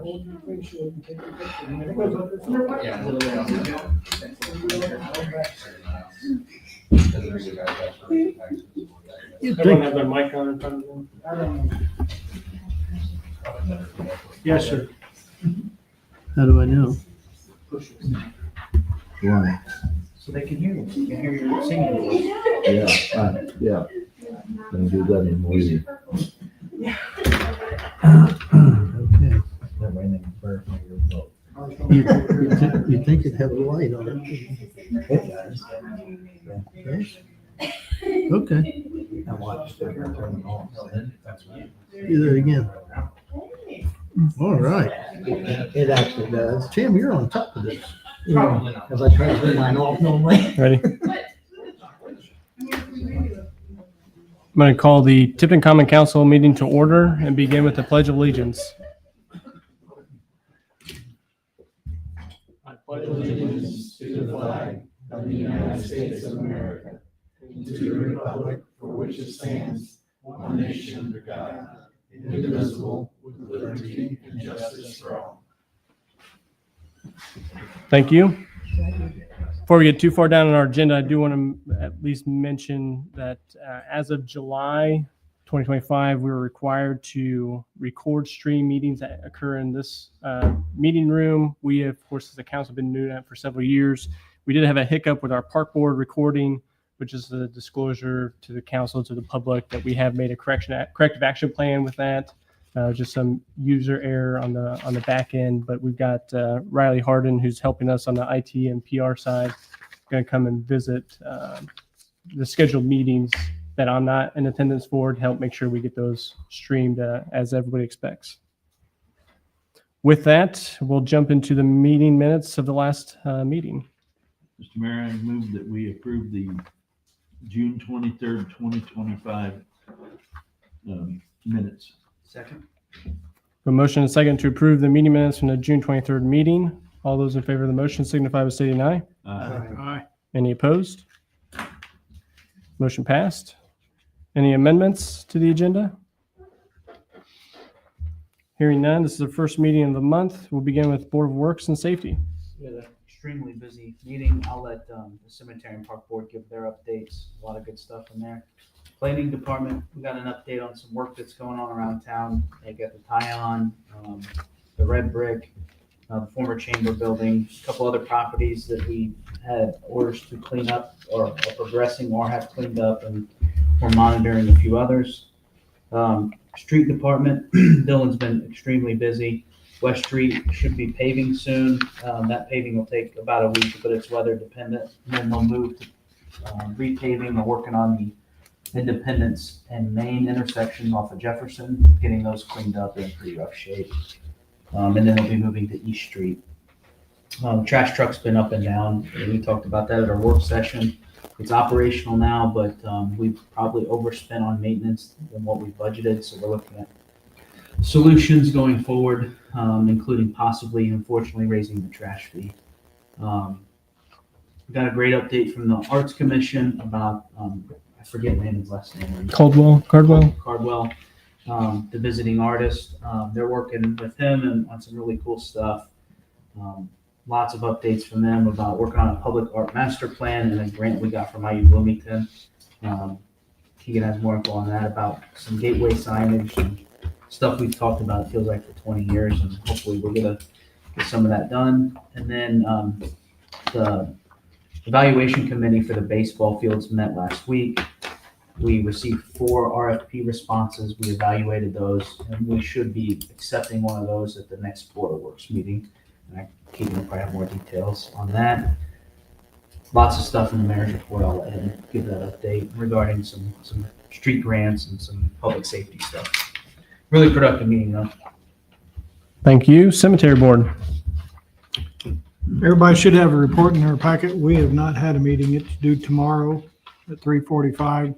You Everyone think, have their mic on in front of them? Yes, sir. how do I know? Why? So they can hear you. They can hear your singing voice. Yeah. Don't do that anymore either. Okay. That way they can verify your vote. You think it'd have a light on it? It does. Okay, I watched it turn them on. do that again. All right. It actually does. Tim, you're on top of this. Because I try to turn mine off normally. Ready? I'm going to call the Tipton Common Council meeting to order and begin with the Pledge of Allegiance. I pledge allegiance to the flag of the United States of America and to the republic for which it stands, one nation under God, indivisible, with liberty and justice for all. Thank you. Before we get too far down on our agenda, I do want to at least mention that as of July 2025, we were required to record stream meetings that occur in this meeting room. We, of course, as a council, have been doing that for several years. We did have a hiccup with our park board recording, which is a disclosure to the council, to the public, that we have made a corrective action plan with that. Just some user error on the back end, but we've got Riley Harden, who's helping us on the IT and PR side, going to come and visit the scheduled meetings that I'm not in attendance for to help make sure we get those streamed as everybody expects. With that, we'll jump into the meeting minutes of the last meeting. Mr. Mayor, I move that we approve the June 23rd, 2025 minutes. Second. A motion and a second to approve the meeting minutes from the June 23rd meeting. All those in favor of the motion signify by stating aye. Aye. Any opposed? Motion passed. Any amendments to the agenda? Hearing none, this is the first meeting of the month. We'll begin with Board of Works and Safety. We had an extremely busy meeting. I'll let the Cemetery and Park Board give their updates. A lot of good stuff in there. Planning Department, we got an update on some work that's going on around town. They got the tie-on, the red brick, the former chamber building, a couple other properties that we had orders to clean up or are progressing or have cleaned up, and we're monitoring a few others. Street Department, Dylan's been extremely busy. West Street should be paving soon. That paving will take about a week, but it's weather dependent. And then they'll move to repaving. We're working on the Independence and Main intersection off of Jefferson, getting those cleaned up in pretty rough shape. And then they'll be moving to East Street. Trash truck's been up and down. We talked about that at our work session. It's operational now, but we've probably overspent on maintenance than what we budgeted. So we're looking at solutions going forward, including possibly, unfortunately, raising the trash fee. We got a great update from the Arts Commission about, I forget Landon's last name. Cardwell. Cardwell, the visiting artist. They're working with him and on some really cool stuff. Lots of updates from them about working on a public art master plan and a grant we got from IU Bloomington. Keegan has more info on that, about some gateway signage and stuff we've talked about, it feels like, for 20 years, and hopefully we're gonna get some of that done. And then the evaluation committee for the baseball fields met last week. We received 4 RFP responses. We evaluated those, and we should be accepting one of those at the next Board of Works meeting. And Keegan will probably have more details on that. Lots of stuff in the mayor's report. I'll let him give that update regarding some street grants and some public safety stuff. Really productive meeting, though. Thank you. Cemetery Board. Everybody should have a report in their packet. We have not had a meeting. It's due tomorrow at 3:45.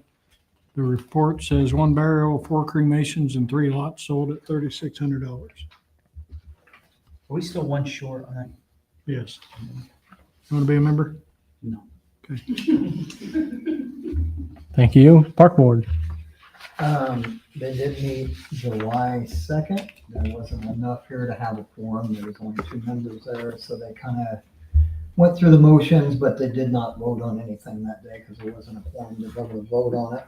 The report says 1 burial, 4 cremations, and 3 lots sold at $3,600. Are we still one short on that? Yes. You want to be a member? No. Okay. Thank you. Park Board. They did meet July 2nd. There wasn't enough here to have a quorum. There was only 2 members there, so they kind of went through the motions, but they did not vote on anything that day because there wasn't a quorum to be able to vote on it.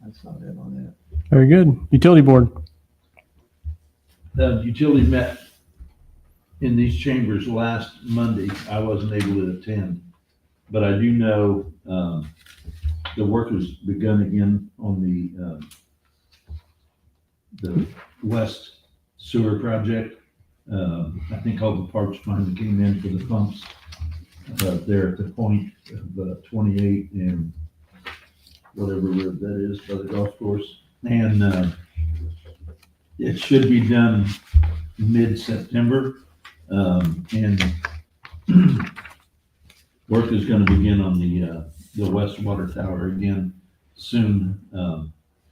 That's not it on it. Very good. Utility board. The utility met in these chambers last Monday. I wasn't able to attend, but I do know, the work has begun again on the west sewer project. I think all the parts finally came in for the pumps, there at the point of 28 and whatever road that is by the golf course. And, it should be done mid-September. And work is gonna begin on the west water tower again soon.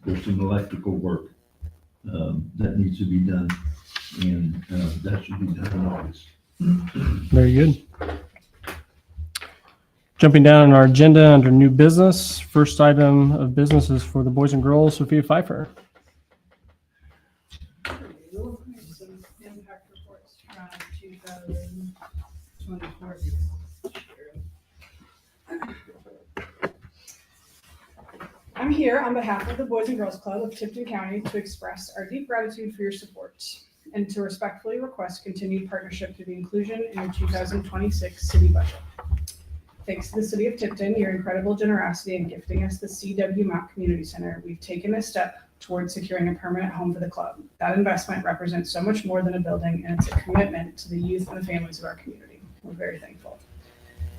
There's some electrical work, that needs to be done, and, that should be done in August. Very good. Jumping down on our agenda under new business, first item of business is for the boys and girls, Sophia Pfeiffer. Some impact reports from 2024. I'm here on behalf of the Boys and Girls Club of Tipton County to express our deep gratitude for your support and to respectfully request continued partnership to the inclusion in your 2026 city budget. Thanks to the City of Tipton, your incredible generosity in gifting us the C.W. Mount Community Center, we've taken a step towards securing a permanent home for the club. That investment represents so much more than a building, and it's a commitment to the youth and the families of our community. We're very thankful.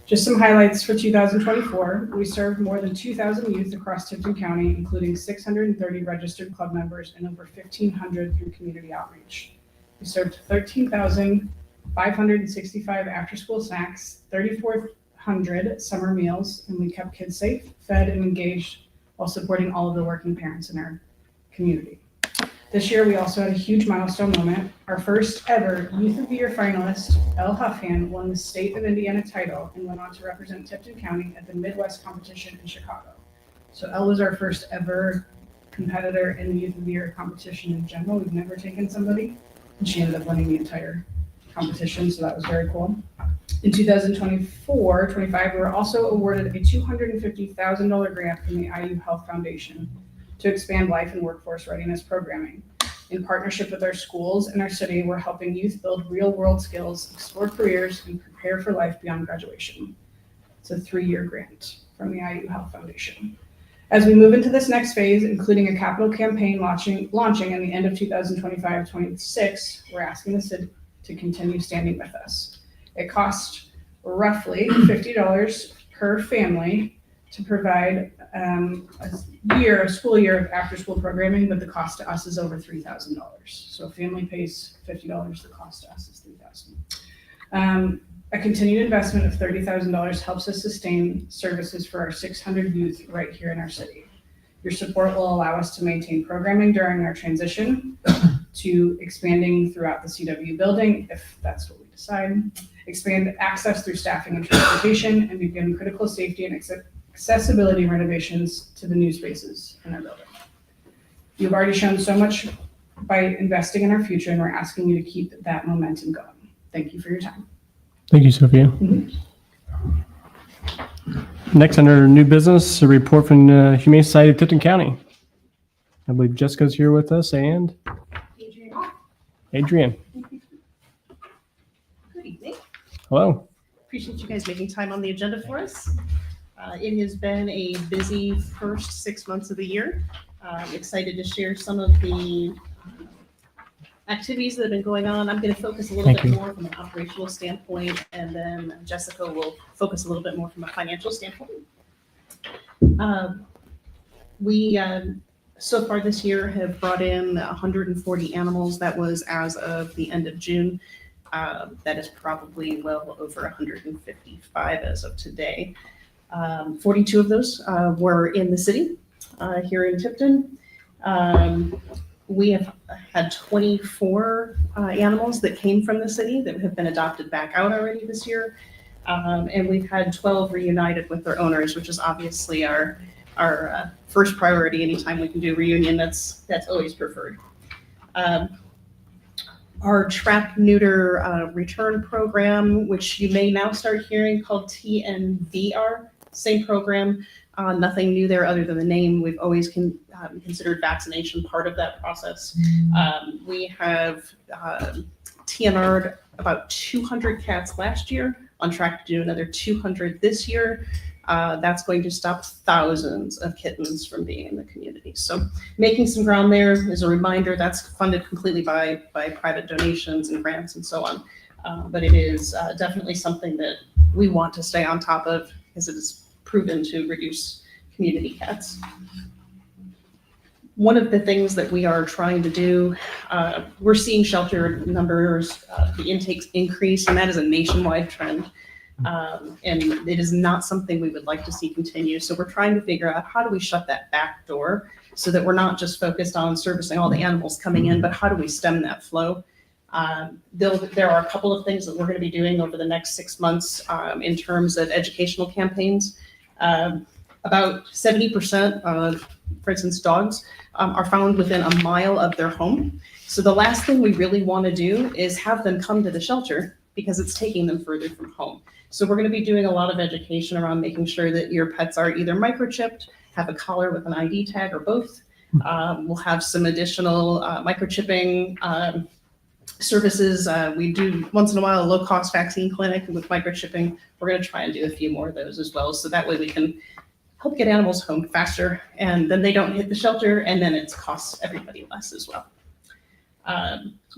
Just some highlights for 2024. We served more than 2,000 youth across Tipton County, including 630 registered club members and over 1,500 through community outreach. We served 13,565 after-school snacks, 3,400 summer meals, and we kept kids safe, fed, and engaged while supporting all of the working parents in our community. This year, we also had a huge milestone moment. Our first ever Youth of the Year finalist, Elle Huffhan, won the State of Indiana title and went on to represent Tipton County at the Midwest competition in Chicago. So Elle was our first ever competitor in the Youth of the Year competition in general. We've never taken somebody, and she ended up winning the entire competition, so that was very cool. In 2024-25, we were also awarded a $250,000 grant from the IU Health Foundation to expand life and workforce readiness programming. In partnership with our schools and our city, we're helping youth build real-world skills, explore careers, and prepare for life beyond graduation. It's a 3-year grant from the IU Health Foundation. As we move into this next phase, including a capital campaign launching in the end of 2025-26, we're asking the city to continue standing with us. It costs roughly $50 per family to provide a school year of after-school programming, but the cost to us is over $3,000. So a family pays $50, the cost to us is $3,000. A continued investment of $30,000 helps us sustain services for our 600 youth right here in our city. Your support will allow us to maintain programming during our transition to expanding throughout the CW building, if that's what we decide, expand access through staffing and transportation, and begin critical safety and accessibility renovations to the new spaces in our building. You've already shown so much by investing in our future, and we're asking you to keep that momentum going. Thank you for your time. Thank you, Sophia. Next, under new business, a report from the Humane Society of Tipton County. I believe Jessica's here with us, and Adrian. Good evening. Hello. Appreciate you guys making time on the agenda for us. It has been a busy first 6 months of the year. I'm excited to share some of the activities that have been going on. I'm going to focus a little bit more from an operational standpoint, and then Jessica will focus a little bit more from a financial standpoint. We so far this year have brought in 140 animals. That was as of the end of June. That is probably well over 155 as of today. 42 of those were in the city here in Tipton. We have had 24 animals that came from the city that have been adopted back out already this year. And we've had 12 reunited with their owners, which is obviously our our first priority. Anytime we can do a reunion, that's always preferred. Our trap neuter return program, which you may now start hearing, called TNVR, same program. Nothing new there other than the name. We've always considered vaccination part of that process. We have TNR'd about 200 cats last year, on track to do another 200 this year. That's going to stop thousands of kittens from being in the community. So making some ground there. As a reminder, that's funded completely by private donations and grants and so on. But it is definitely something that we want to stay on top of because it is proven to reduce community cats. One of the things that we are trying to do, we're seeing shelter numbers, the intakes increase, and that is a nationwide trend. And it is not something we would like to see continue. So we're trying to figure out how do we shut that back door so that we're not just focused on servicing all the animals coming in, but how do we stem that flow? There are a couple of things that we're going to be doing over the next 6 months in terms of educational campaigns. About 70% of, for instance, dogs are found within a mile of their home. So the last thing we really want to do is have them come to the shelter because it's taking them further from home. So we're going to be doing a lot of education around making sure that your pets are either microchipped, have a collar with an ID tag, or both. We'll have some additional microchipping services. We do once in a while a low-cost vaccine clinic with microchipping. We're going to try and do a few more of those as well, so that way we can help get animals home faster, and then they don't hit the shelter, and then it costs everybody less as well.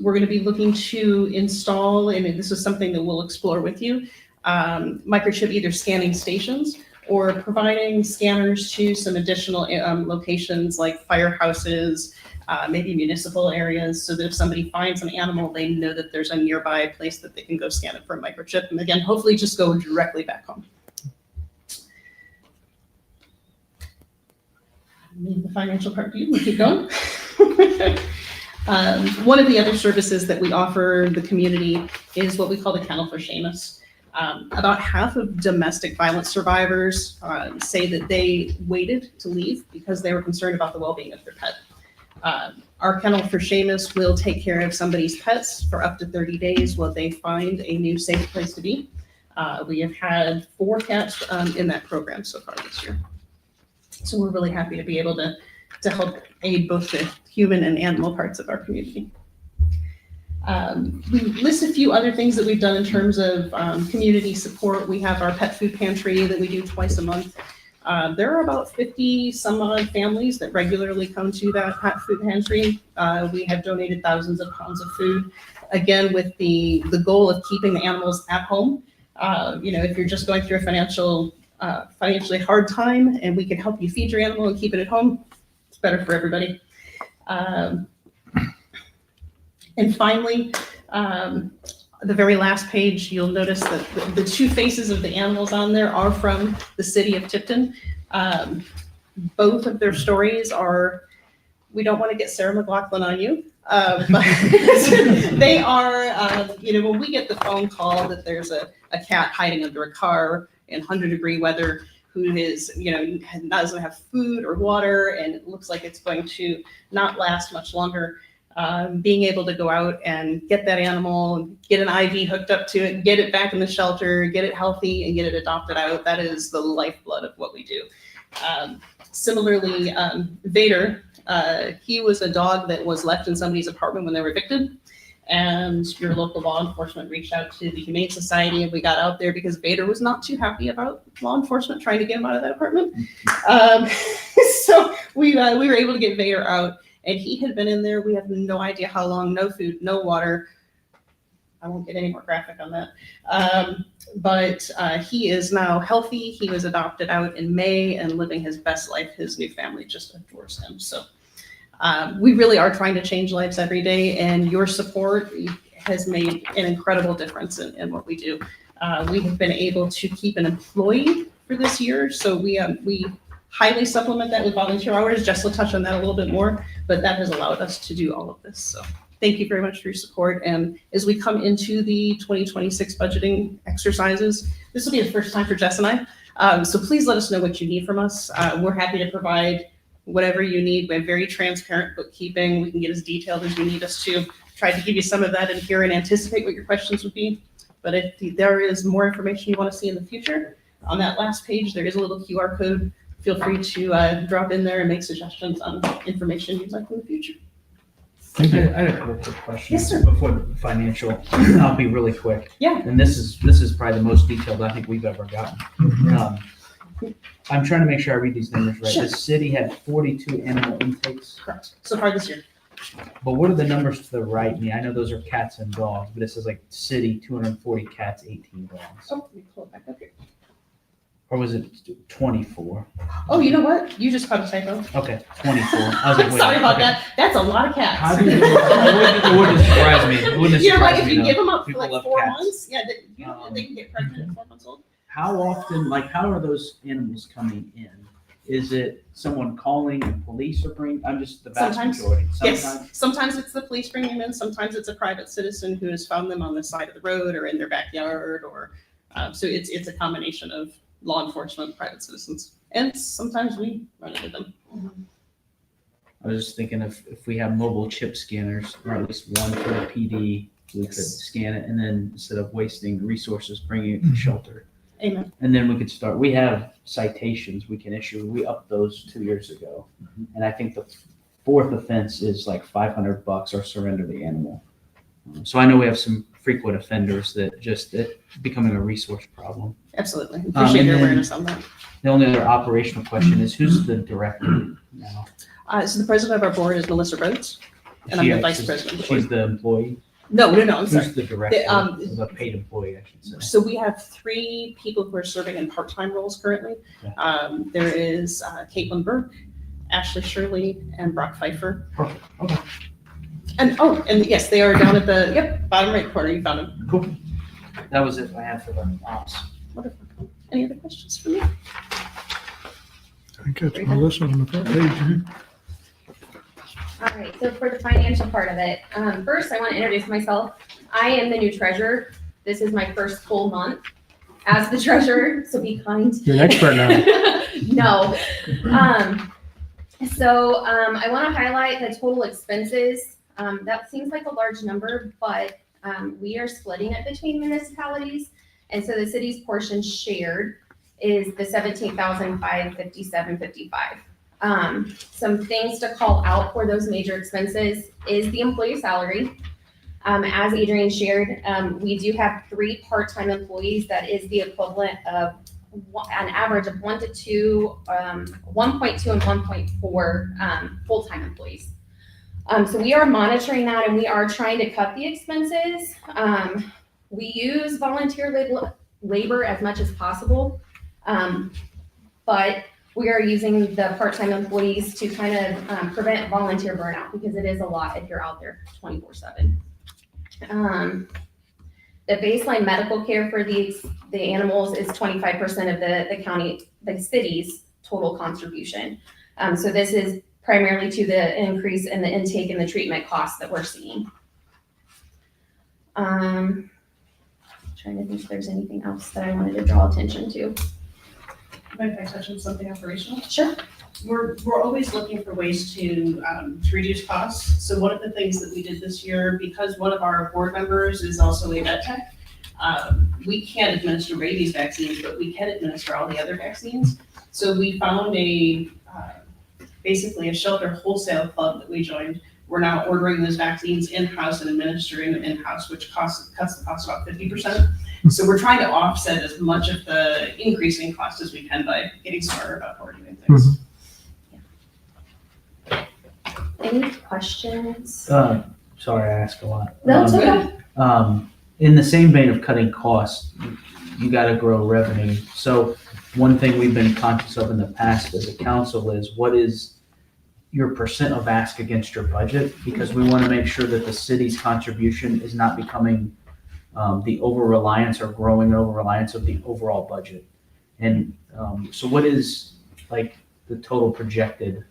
We're going to be looking to install, and this is something that we'll explore with you, microchip either scanning stations or providing scanners to some additional locations like firehouses, maybe municipal areas, so that if somebody finds an animal, they know that there's a nearby place that they can go scan it for a microchip, and again, hopefully just go directly back home. Leave the financial part to you, we'll keep going. One of the other services that we offer the community is what we call the Kennel for Seamus. About half of domestic violence survivors say that they waited to leave because they were concerned about the well-being of their pet. Our Kennel for Seamus will take care of somebody's pets for up to 30 days while they find a new safe place to be. We have had 4 cats in that program so far this year. So we're really happy to be able to help aid both the human and animal parts of our community. We list a few other things that we've done in terms of community support. We have our pet food pantry that we do twice a month. There are about 50 some odd families that regularly come to that pet food pantry. We have donated thousands of pounds of food, again, with the goal of keeping the animals at home. If you're just going through a financially hard time and we can help you feed your animal and keep it at home, it's better for everybody. And finally, the very last page, you'll notice that the 2 faces of the animals on there are from the city of Tipton. Both of their stories are, we don't want to get Sarah McLachlan on you, but they are, when we get the phone call that there's a cat hiding under a car in 100-degree weather who is, doesn't have food or water, and it looks like it's going to not last much longer. Being able to go out and get that animal, get an IV hooked up to it, get it back in the shelter, get it healthy, and get it adopted out, that is the lifeblood of what we do. Similarly, Vader, he was a dog that was left in somebody's apartment when they were evicted. And your local law enforcement reached out to the Humane Society, and we got out there because Vader was not too happy about law enforcement trying to get him out of that apartment. So we were able to get Vader out, and he had been in there. We have no idea how long, no food, no water. I won't get any more graphic on that. But he is now healthy. He was adopted out in May and living his best life. His new family just adores him. So we really are trying to change lives every day, and your support has made an incredible difference in what we do. We have been able to keep an employee for this year, so we highly supplement that with volunteer hours. Jess will touch on that a little bit more, but that has allowed us to do all of this. So thank you very much for your support. And as we come into the 2026 budgeting exercises, this will be the first time for Jess and I. So please let us know what you need from us. We're happy to provide whatever you need. We have very transparent bookkeeping. We can get as detailed as you need us to. Try to give you some of that in here and anticipate what your questions would be. But if there is more information you want to see in the future, on that last page, there is a little QR code. Feel free to drop in there and make suggestions on information you'd like in the future. I had a couple quick questions. Yes, sir. Before the financial, I'll be really quick. Yeah. And this is probably the most detailed I think we've ever gotten. I'm trying to make sure I read these numbers right. Sure. The city had 42 animal intakes, Correct. So far this year. but what are the numbers to the right? I know those are cats and dogs, but it says like city, 240 cats, 18 dogs. Oh, let me pull it back up here. Or was it 24? Oh, you know what? You just caught a typo. Okay, 24. I was like, wait, Sorry about okay. that. That's a lot of How cats. do you, it wouldn't surprise me. It wouldn't You know what? surprise If me, you though. give them up for People like love 4 cats. months, yeah, they can get pregnant at 4 months old. How often, like, how are those animals coming in? Is it someone calling and police are bringing? I'm just the vast Sometimes. majority. Yes, sometimes it's the police bringing them in, sometimes it's a private citizen who has found them on the side of the road or in their backyard, or, so it's a combination of law enforcement, private citizens, and sometimes we run into them. I was just thinking if we have mobile chip scanners, or at least one for the PD, we could scan it, and then instead of wasting resources, bringing it to the shelter. Amen. And then we could start, we have citations we can issue. We upped those 2 years ago. And I think the 4th offense is like $500 or surrender the animal. So I know we have some frequent offenders that just, it's becoming a resource problem. Absolutely. Appreciate and your then- awareness on that. The only other operational question is who's the director now? So the president of our board is Melissa Rhodes, and I'm She the vice acts as- president. She's the employee? No, I'm sorry. Who's the director? The, The paid employee, I should say. So we have 3 people who are serving in part-time roles currently. Okay. There is Caitlin Burke, Ashley Shirley, and Brock Pfeiffer. Perfect, okay. And yes, they are down at the, bottom right corner, you found them. Cool. That was it I had for the ops. Wonderful. Any other questions for me? I think that's Melissa on the front page. All right, so for the financial part of it, first I want to introduce myself. I am the new treasurer. This is my first full month as the treasurer, so be kind. You're an expert now. No. I want to highlight the total expenses. That seems like a large number, but we are splitting it between municipalities. And so the city's portion shared is the $17,557.55. Some things to call out for those major expenses is the employee salary. As Adrian shared, we do have 3 part-time employees. That is the equivalent of an average of 1 to 2, 1.2 and 1.4 full-time employees. So we are monitoring that and we are trying to cut the expenses. We use volunteer labor as much as possible, but we are using the part-time employees to kind of prevent volunteer burnout because it is a lot if you're out there 24/7. The baseline medical care for the animals is 25% of the city's total contribution. So this is primarily to the increase in the intake and the treatment costs that we're seeing. Trying to think if there's anything else that I wanted to draw attention to. Mind if I touch on something operational? Sure. We're always looking for ways to reduce costs. So one of the things that we did this year, because one of our board members is also a vet tech, we can't administer rabies vaccines, but we can administer all the other vaccines. So we found basically a shelter wholesale club that we joined. We're now ordering those vaccines in-house and administering them in-house, which cuts the cost about 50%. So we're trying to offset as much of the increasing cost as we can by getting smarter about ordering things. Any questions? Sorry, I ask a lot. No, it's okay. In the same vein of cutting costs, you gotta grow revenue. So one thing we've been conscious of in the past as a council is what is your percent of ask against your budget? Because we wanna make sure that the city's contribution is not becoming the over-reliance or growing over-reliance of the overall budget. And so what is like the total projected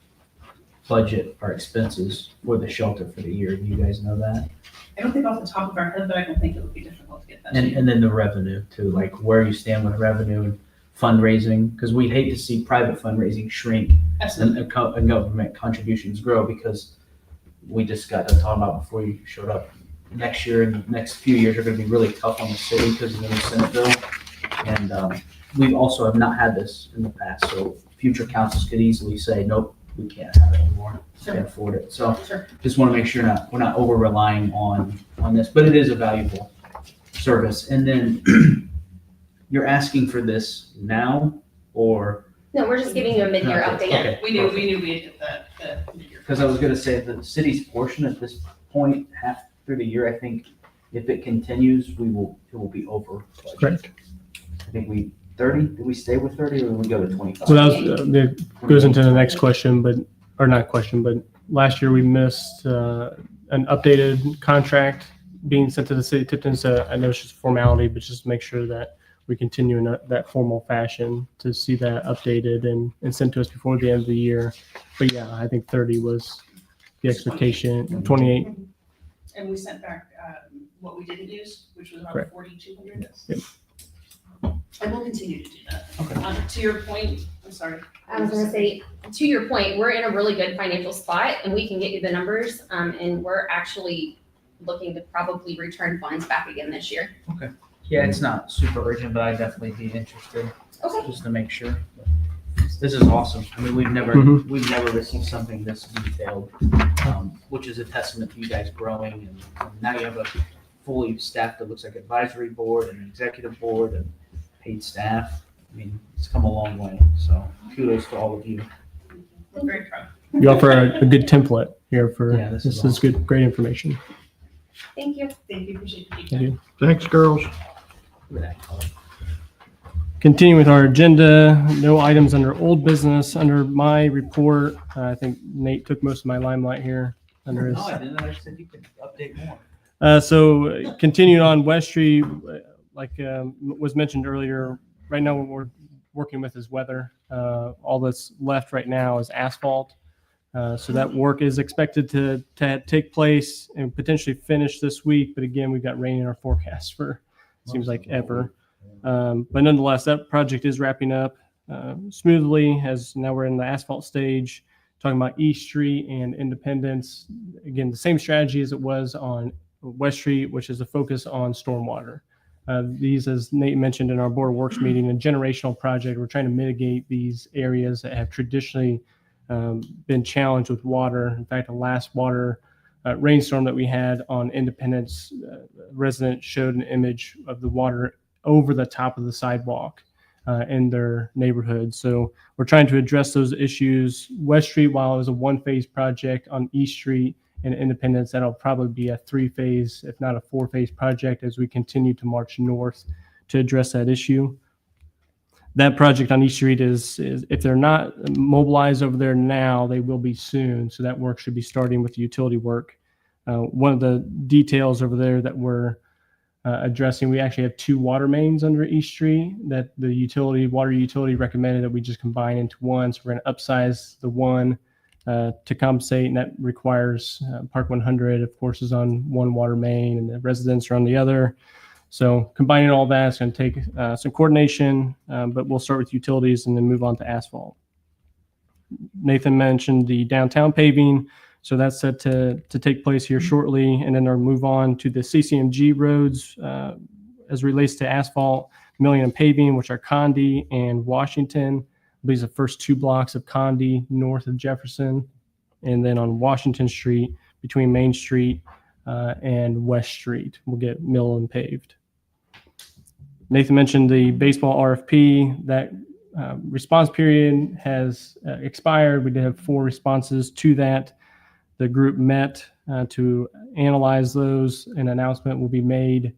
budget or expenses for the shelter for the year? Do you guys know that? I don't think off the top of our head, but I don't think it would be difficult to get that. And then the revenue too, like where you stand with revenue and fundraising, because we'd hate to see private fundraising shrink Absolutely. and government contributions grow, because we just got to talk about before you showed up. Next year and the next few years are going to be really tough on the city because of the new Senate bill. And we also have not had this in the past, so future councils could easily say, nope, we can't have it anymore. Can't afford it. So Sure. just want to make sure we're not over relying on this, but it is a valuable service. And then you're asking for this now, or? No, we're just giving you a mid-year Okay. update. Okay. We knew we'd hit the mid-year. Because I was gonna say the city's portion at this point, half through the year, I think if it continues, it will be over. budget. Correct. I think 30, did we stay with 30 or did we go to 25? So that was, that goes into the next question, or not question, but last year we missed an updated contract being sent to the city of Tipton. So I know it's just a formality, but just make sure that we continue in that formal fashion to see that updated and sent to us before the end of the year. But yeah, I think 30 was the expectation, 28. And we sent back what we didn't use, which was about Correct. 4,200. Yep. And we'll continue to do that. To your point, I'm sorry. I was gonna say, to your point, we're in a really good financial spot and we can get you the numbers. And we're actually looking to probably return funds back again this year. Yeah, it's not super urgent, but I'd definitely be interested, Okay. just to make sure. This is awesome. I mean, we've never received something this detailed, which is a testament to you guys growing. And now you have a fully staffed, it looks like advisory board and executive board and paid staff. I mean, it's come a long way. So kudos to all of you. We're very proud. You offer a good template here for, Yeah, this is this is good, great information. Thank you. Thank you, appreciate the Thank feedback. you. Thanks, girls. Look at that color. Continuing with our agenda, no items under old business. Under my report, I think Nate took most of my limelight here. Under his, No, I didn't. I just said you could update more. so continuing on West Street, like was mentioned earlier, right now what we're working with is weather. All that's left right now is asphalt. So that work is expected to take place and potentially finish this week. But again, we've got rain in our forecast for, seems like ever. But nonetheless, that project is wrapping up smoothly as now we're in the asphalt stage, talking about East Street and Independence. Again, the same strategy as it was on West Street, which is a focus on stormwater. These, as Nate mentioned in our Board of Works meeting, a generational project. We're trying to mitigate these areas that have traditionally been challenged with water. In fact, the last water rainstorm that we had on Independence, resident showed an image of the water over the top of the sidewalk in their neighborhood. So we're trying to address those issues. West Street, while it was a one-phase project on East Street and Independence, that'll probably be a three-phase, if not a four-phase project as we continue to march north to address that issue. That project on East Street is if they're not mobilized over there now, they will be soon. So that work should be starting with the utility work. One of the details over there that we're addressing, we actually have two water mains under East Street that the water utility recommended that we just combine into one. So we're going to upsize the one to compensate, and that requires Park 100, of course, is on one water main and the residents are on the other. So combining all that is going to take some coordination, but we'll start with utilities and then move on to asphalt. Nathan mentioned the downtown paving. So that's set to take place here shortly. And then I'll move on to the CCMG roads as relates to asphalt, milling and paving, which are Condy and Washington. These are the first two blocks of Condy north of Jefferson. And then on Washington Street between Main Street and West Street, we'll get mill and paved. Nathan mentioned the baseball RFP. That response period has expired. We did have 4 responses to that. The group met to analyze those. An announcement will be made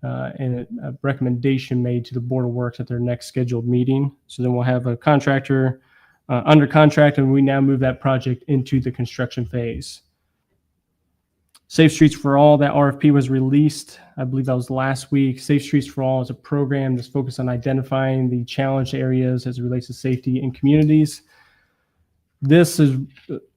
and a recommendation made to the Board of Works at their next scheduled meeting. So then we'll have a contractor under contract, and we now move that project into the construction phase. Safe Streets for All, that RFP was released, I believe that was last week. Safe Streets for All is a program that's focused on identifying the challenged areas as it relates to safety in communities. This is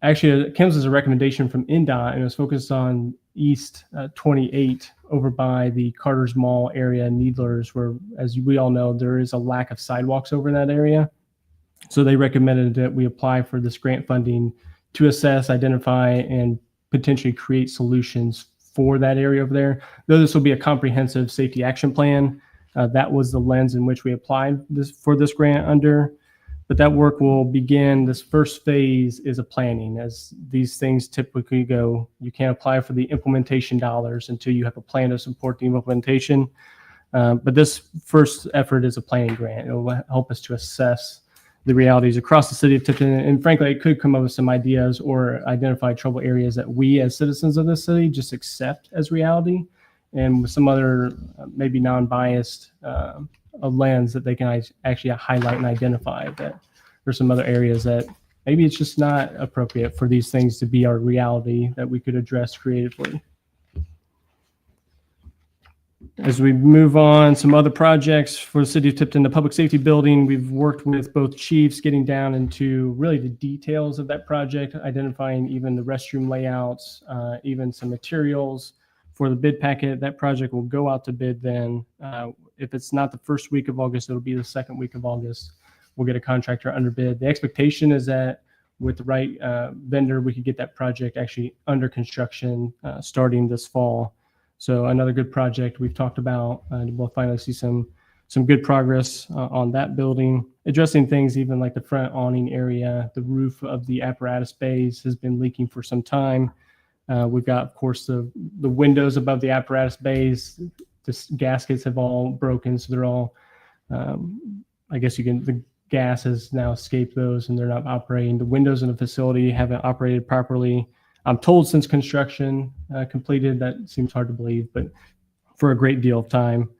actually comes as a recommendation from INDOT, and it's focused on East 28 over by the Carter's Mall area, Needlers, where, as we all know, there is a lack of sidewalks over in that area. So they recommended that we apply for this grant funding to assess, identify, and potentially create solutions for that area over there. Though this will be a comprehensive safety action plan, that was the lens in which we applied for this grant under. But that work will begin. This first phase is a planning. As these things typically go, you can't apply for the implementation dollars until you have a plan to support the implementation. But this first effort is a planning grant. It will help us to assess the realities across the city of Tipton. And frankly, it could come up with some ideas or identify trouble areas that we as citizens of this city just accept as reality, and with some other maybe non-biased a lens that they can actually highlight and identify that there's some other areas that maybe it's just not appropriate for these things to be our reality that we could address creatively. As we move on, some other projects for the city of Tipton, the public safety building, we've worked with both chiefs getting down into really the details of that project, identifying even the restroom layouts, even some materials for the bid packet. That project will go out to bid then. If it's not the first week of August, it'll be the second week of August. We'll get a contractor under bid. The expectation is that with the right vendor, we could get that project actually under construction starting this fall. So another good project we've talked about, and we'll finally see some good progress on that building. Addressing things even like the front awning area, the roof of the apparatus bays has been leaking for some time. We've got, of course, the windows above the apparatus bays. The gaskets have all broken, so they're all, I guess the gas has now escaped those and they're not operating. The windows in the facility haven't operated properly. I'm told since construction completed. That seems hard to believe, but for a great deal of time.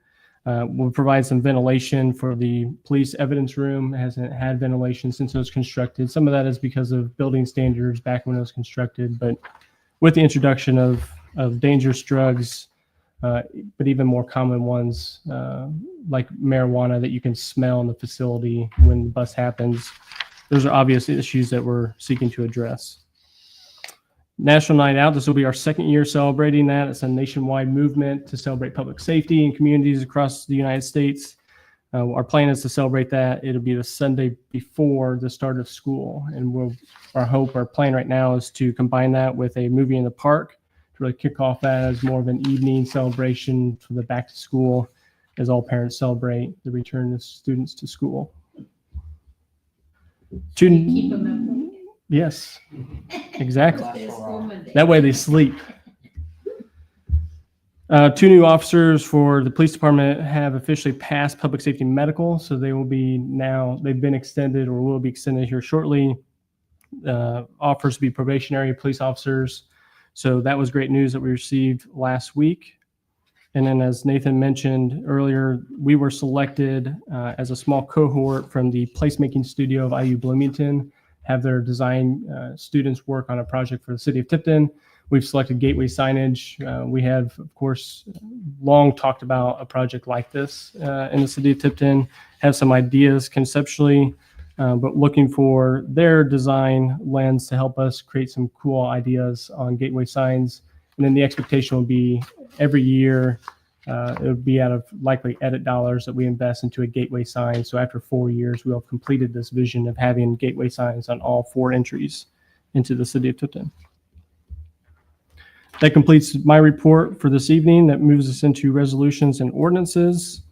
We'll provide some ventilation for the police evidence room. It hasn't had ventilation since it was constructed. Some of that is because of building standards back when it was constructed, but with the introduction of dangerous drugs, but even more common ones like marijuana that you can smell in the facility when the bust happens, those are obvious issues that we're seeking to address. National Night Out, this will be our second year celebrating that. It's a nationwide movement to celebrate public safety in communities across the United States. Our plan is to celebrate that. It'll be the Sunday before the start of school. And our plan right now is to combine that with a movie in the park to really kick off that as more of an evening celebration for the back to school as all parents celebrate the return of students to school. Keep them at home. Yes, exactly. That way they sleep. 2 new officers for the police department have officially passed public safety medical, so they will be they've been extended or will be extended here shortly. Offers to be probationary police officers. So that was great news that we received last week. And then as Nathan mentioned earlier, we were selected as a small cohort from the placemaking studio of IU Bloomington, have their design students work on a project for the city of Tipton. We've selected gateway signage. We have, of course, long talked about a project like this in the city of Tipton, have some ideas conceptually, but looking for their design lens to help us create some cool ideas on gateway signs. And then the expectation will be every year, it would be out of likely edit dollars that we invest into a gateway sign. So after 4 years, we'll have completed this vision of having gateway signs on all 4 entries into the city of Tipton. That completes my report for this evening. That moves us into resolutions and ordinances.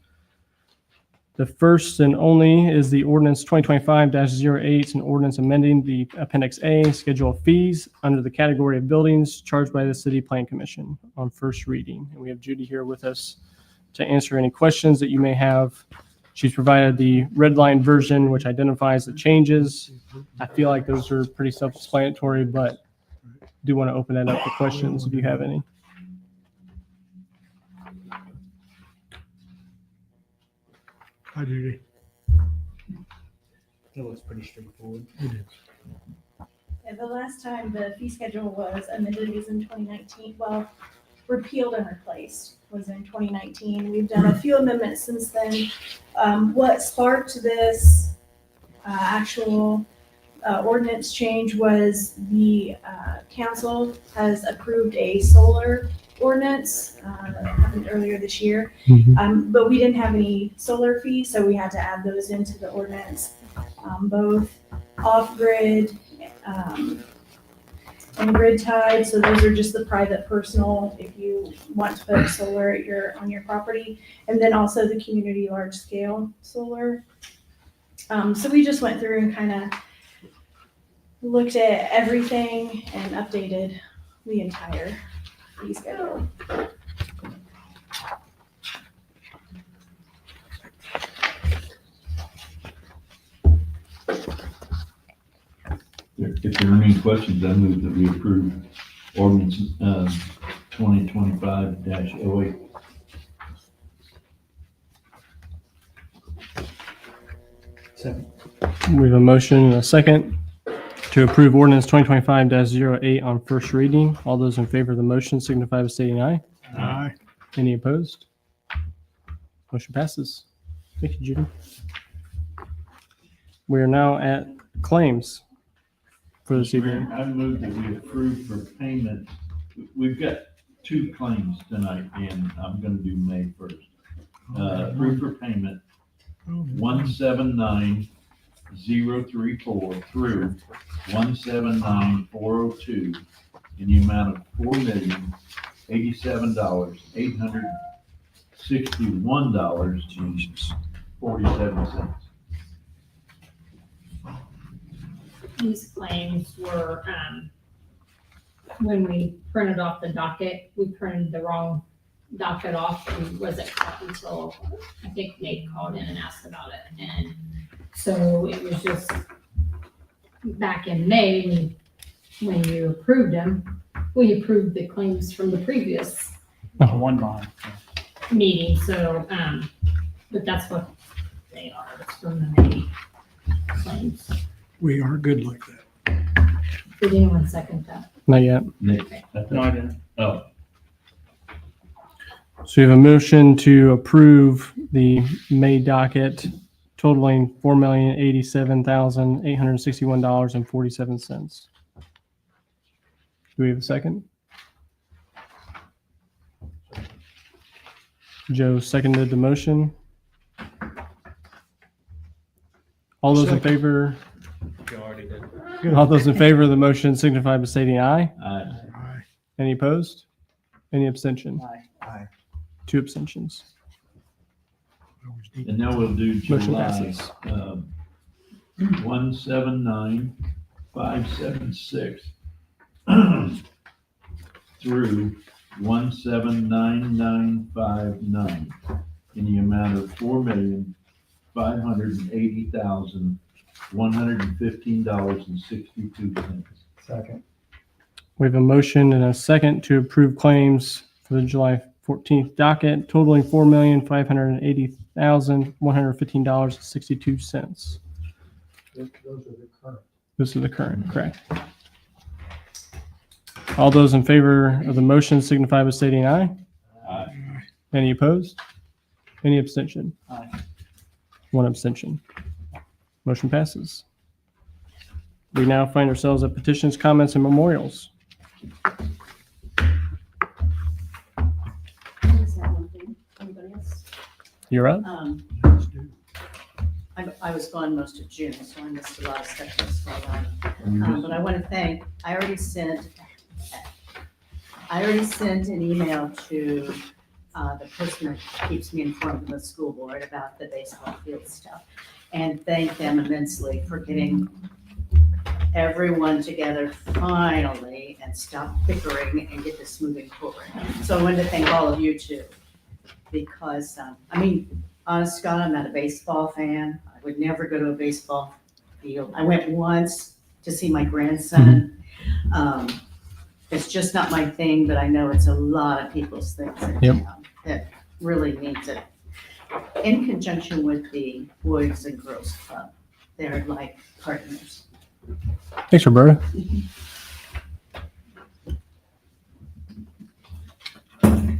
The first and only is the ordinance 2025-08, an ordinance amending the Appendix A, Schedule of Fees under the category of buildings charged by the City Plan Commission on first reading. And we have Judy here with us to answer any questions that you may have. She's provided the red line version, which identifies the changes. I feel like those are pretty self-explanatory, but do want to open that up for questions if you have any. Hi, Judy. It looks pretty straightforward. It is. And the last time the fee schedule was amended was in 2019. Well, repealed and replaced was in 2019. We've done a few amendments since then. What sparked this actual ordinance change was the council has approved a solar ordinance a happened earlier this year. Mhm. But we didn't have any solar fees, so we had to add those into the ordinance, both off-grid, and grid tied. So those are just the private personal, if you want to put solar on your property. And then also the community large scale solar. So we just went through and kind of looked at everything and updated the entire fee schedule. If there are any questions, I move that we approve ordinance, 2025-08. We have a motion and a second to approve ordinance 2025-08 on first reading. All those in favor of the motion signify by stating aye. Aye. Any opposed? Motion passes. Thank you, Judy. We are now at claims for this evening. I move that we approve for payment. We've got 2 claims tonight, and I'm gonna do May 1st. Approve for payment 179034 through 179402 in the amount of $4,087,861.47. These claims were, when we printed off the docket, we printed the wrong docket off and wasn't caught until, I think Nate called in and asked about it. And so it was just back in May, when you approved them, we approved the claims from the previous One bond. meeting, so, but that's what they are, it's from the May claims. We aren't good like that. Did anyone second that? Not yet. Nick, No, I didn't. oh, So we have a motion to approve the May docket totaling $4,087,861.47. Do we have a second? Joe seconded the motion. All those in Second. favor, You already did. all those in favor of the motion signify by stating aye. Aye. Any opposed? Any abstention? Aye. 2 abstentions. and now we'll do Motion July, passes. 179576 through 179959 in the amount of $4,580,115.62. Second. We have a motion and a second to approve claims for the July 14th docket totaling $4,580,115.62. Those are the current. This is the current, correct? All those in favor of the motion signify by stating aye. Aye. Any opposed? Any abstention? Aye. 1 abstention. Motion passes. We now find ourselves at petitions, comments, and memorials. Anybody else? You're up. I was gone most of June, so I missed a lot of stuff that's going on. But I want to thank, I already sent an email to the person that keeps me informed of the school board about the baseball field stuff, and thank them immensely for getting everyone together finally and stop bickering and get this moving forward. So I wanted to thank all of you too, because, honest to God, I'm not a baseball fan. I would never go to a baseball field. I went once to see my grandson. It's just not my thing, but I know it's a lot of people's things in Yep. town that really needs it. In conjunction with the Boys and Girls Club, they're like partners. Thanks, Roberta. I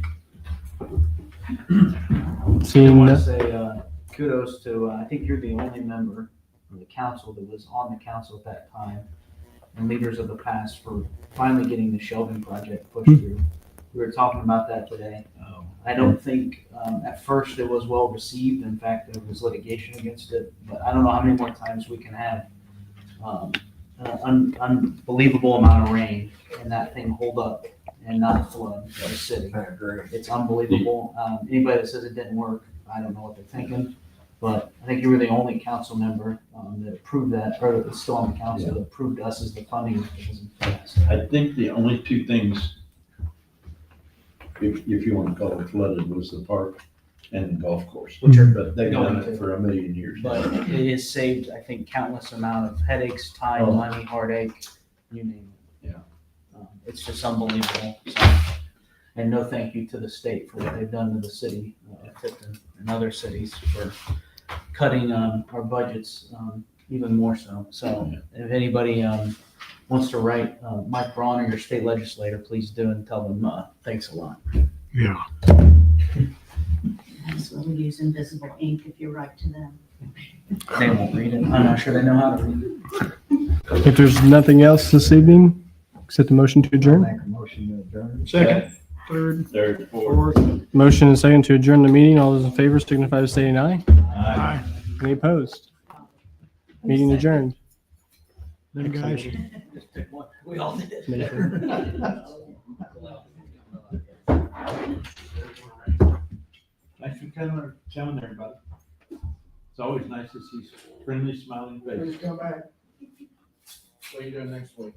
Seeing want to none- say kudos to, I think you're the only member of the council that was on the council at that time, and leaders of the past for finally getting the shelving project pushed through. We were talking about that today. I don't think, at first it was well received. In fact, there was litigation against it, but I don't know how many more times we can have, an unbelievable amount of rain and that thing hold up and not flood the city. I agree. It's unbelievable. Anybody that says it didn't work, I don't know what they're thinking. But I think you were the only council member, that approved that, or that's still on the council, that approved us as the funding mechanism for that. I think the only two things, if you want to call it flooded, was the park and the golf course. Which are But they've done going to. it for a million years. But it has saved, I think, countless amount of headaches, time, Oh. money, heartache, you name it. Yeah. It's just unbelievable. So, and no thank you to the state for what they've done to the city, Tipton and other cities for cutting our budgets even more so. So if anybody wants to write Mike Braun or your state legislator, please do and tell them thanks a lot. Yeah. As well use invisible ink if you write to them. They won't read it. I'm not sure they know how to read it. If there's nothing else this evening, accept the motion to adjourn. Make a motion to adjourn. Second, third, Third, fourth. fourth. Motion and second to adjourn the meeting. All those in favor signify by saying aye. Aye. Any opposed? Meeting adjourned. Then guys, We all did. Thanks for coming there, buddy. It's always nice to see friendly, smiling faces. come back. What are you doing next week?